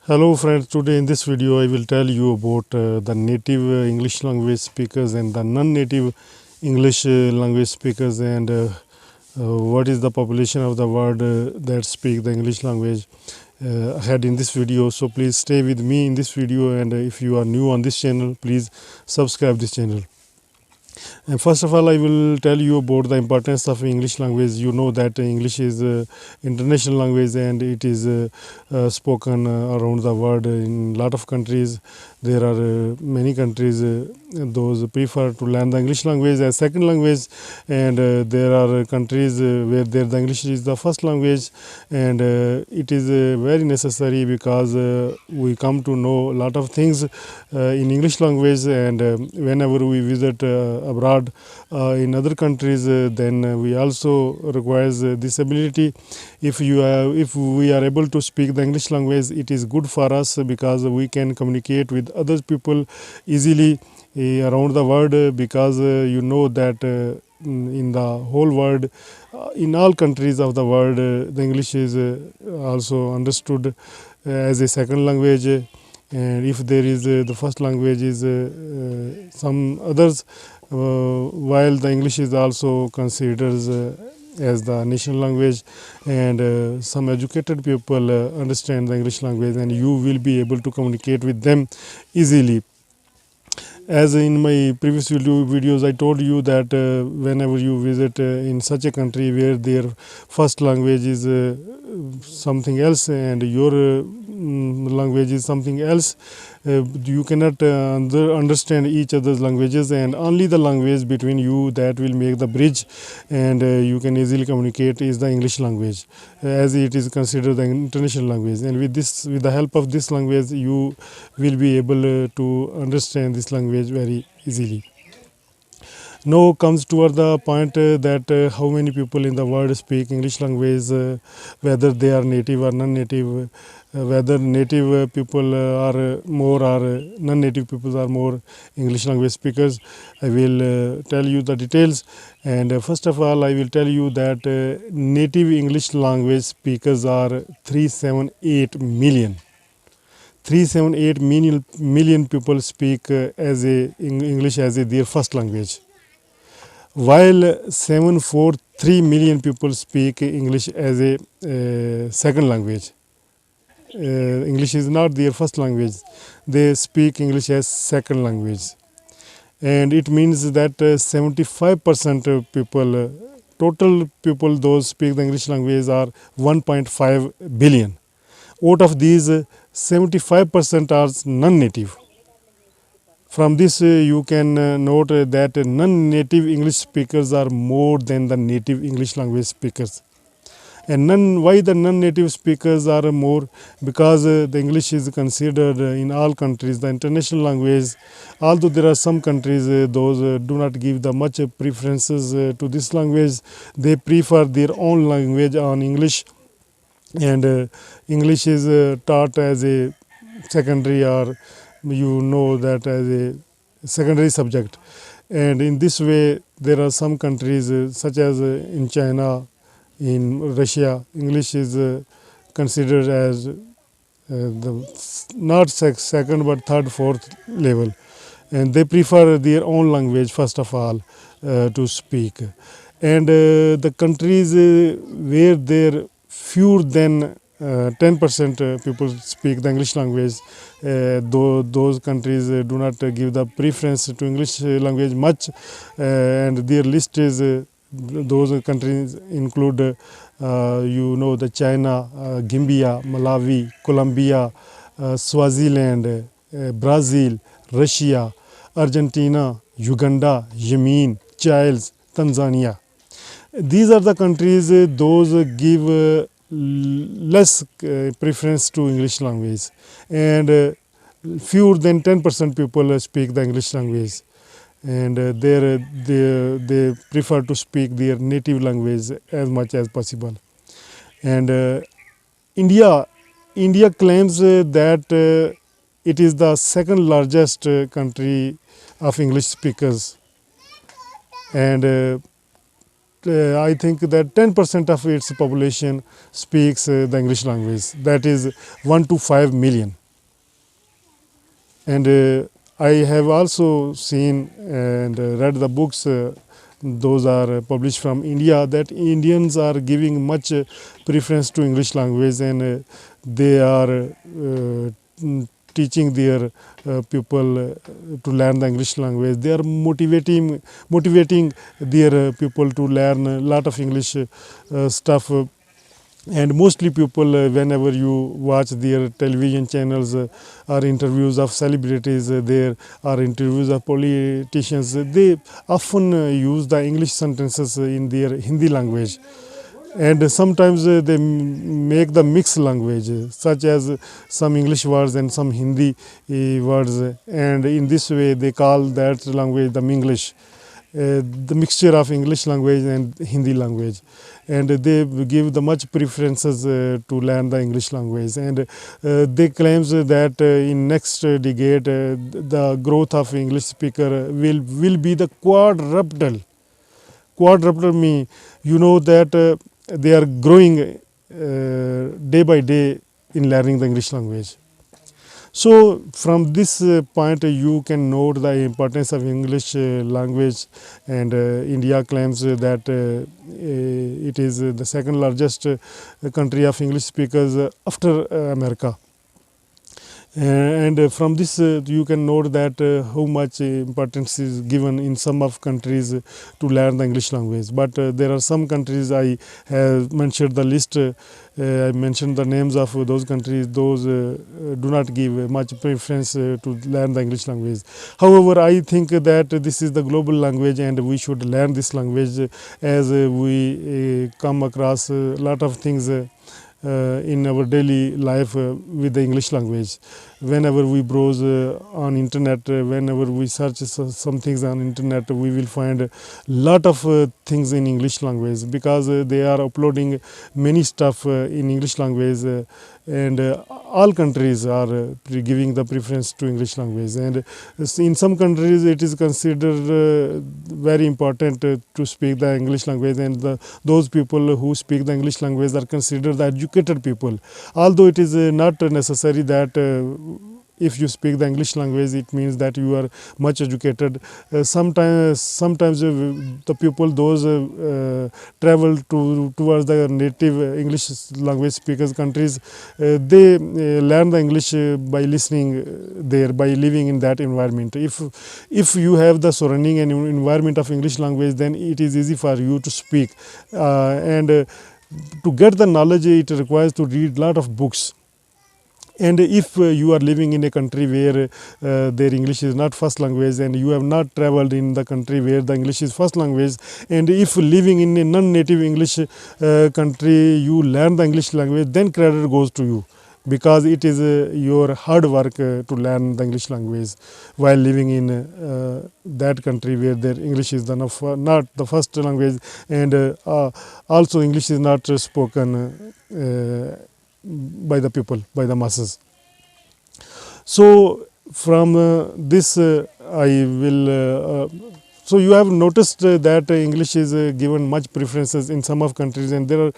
Hello friends, today in this video I will tell you about the native English language speakers and the non-native English language speakers and what is the population of the world that speak the English language ahead in this video. So please stay with me in this video, and if you are new on this channel, please subscribe this channel. And first of all, I will tell you about the importance of English language. You know that English is international language and it is spoken around the world in a lot of countries. There are many countries those prefer to learn the English language as second language, and there are countries where the English is the first language, and it is very necessary because we come to know a lot of things in English language, and whenever we visit abroad in other countries, then we also requires this ability. If we are able to speak the English language, it is good for us because we can communicate with other people easily around the world, because you know that in the whole world, in all countries of the world, the English is also understood as a second language, and if there is the first language is some others, while the English is also considered as the national language, and some educated people understand the English language, and you will be able to communicate with them easily. As in my previous videos, I told you that whenever you visit in such a country where their first language is something else and your language is something else, you cannot understand each other's languages, and only the language between you that will make the bridge, and you can easily communicate is the English language, as it is considered the international language. And with the help of this language, you will be able to understand this language very easily. Now comes toward the point that how many people in the world speak English language, whether they are native or non-native, whether native people are more or non-native people are more English language speakers. I will tell you the details, and first of all I will tell you that native English language speakers are 378 million. 378 million people speak as English as their first language, while 743 million people speak English as a second language. English is not their first language, they speak English as second language, and it means that 75% of people, total people those speak the English language are 1.5 billion. Out of these, 75% are non-native. From this you can note that non-native English speakers are more than the native English language speakers. And why the non-native speakers are more? Because the English is considered in all countries the international language. Although there are some countries those do not give the much preferences to this language, they prefer their own language on English, and English is taught as a secondary, or you know that as a secondary subject. And in this way there are some countries such as in China, in Russia, English is considered as the not second but third, fourth level, and they prefer their own language first of all to speak. And the countries where there fewer than 10% people speak the English language, though those countries do not give the preference to English language much, and their list is those countries include you know the China, Gambia, Malawi, Colombia, Swaziland, Brazil, Russia, Argentina, Uganda, Yemen, Chile, Tanzania. These are the countries those give less preference to English language, and fewer than 10% people speak the English language, and they prefer to speak their native language as much as possible. And India claims that it is the second largest country of English speakers, and I think that 10% of its population speaks the English language. That is 1 to 5 million. And I have also seen and read the books, those are published from India, that Indians are giving much preference to English language, and they are teaching their people to learn the English language. They are motivating their people to learn a lot of English stuff. And mostly people, whenever you watch their television channels or interviews of celebrities, there are interviews of politicians, they often use the English sentences in their Hindi language. And sometimes they make the mixed language, such as some English words and some Hindi words, and in this way they call that language the Minglish. The mixture of English language and Hindi language, and they give the much preferences to learn the English language, and they claims that in next decade the growth of English speaker will be the quadruple. Quadruple mean, you know, that they are growing day by day in learning the English language. So from this point you can note the importance of English language, and India claims that it is the second largest country of English speakers after America. And from this you can note that how much importance is given in some of countries to learn the English language. But there are some countries, I have mentioned the list, I mentioned the names of those countries, those do not give much preference to learn the English language. However, I think that this is the global language and we should learn this language as we come across a lot of things in our daily life with the English language. Whenever we browse on internet, whenever we search some things on internet, we will find a lot of things in English language, because they are uploading many stuff in English language, and all countries are giving the preference to English language. And in some countries it is considered very important to speak the English language, and those people who speak the English language are considered the educated people. Although it is not necessary that if you speak the English language it means that you are much educated. Sometimes the people, those travel towards the native English language speakers countries, they learn the English by listening there, by living in that environment. If you have the surrounding and environment of English language, then it is easy for you to speak, and to get the knowledge it requires to read lot of books. And if you are living in a country where their English is not first language, and you have not traveled in the country where the English is first language, and if living in a non-native English country you learn the English language, then credit goes to you, because it is your hard work to learn the English language while living in that country where their English is not the first language, and also English is not spoken by the people, by the masses. So from this I will so you have noticed that English is given much preferences in some of countries, and there are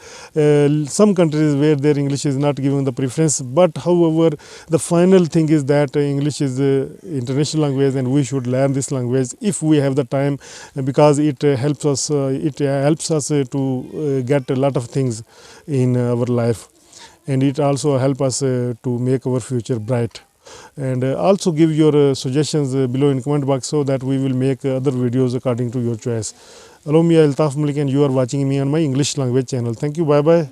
some countries where their English is not given the preference. But however, the final thing is that English is international language, and we should learn this language if we have the time, because it helps us to get a lot of things in our life, and it also helps us to make our future bright. And also give your suggestions below in comment box, so that we will make other videos according to your choice. Allow me, Altaf Malik, and you are watching me on my English language channel. Thank you. Bye bye.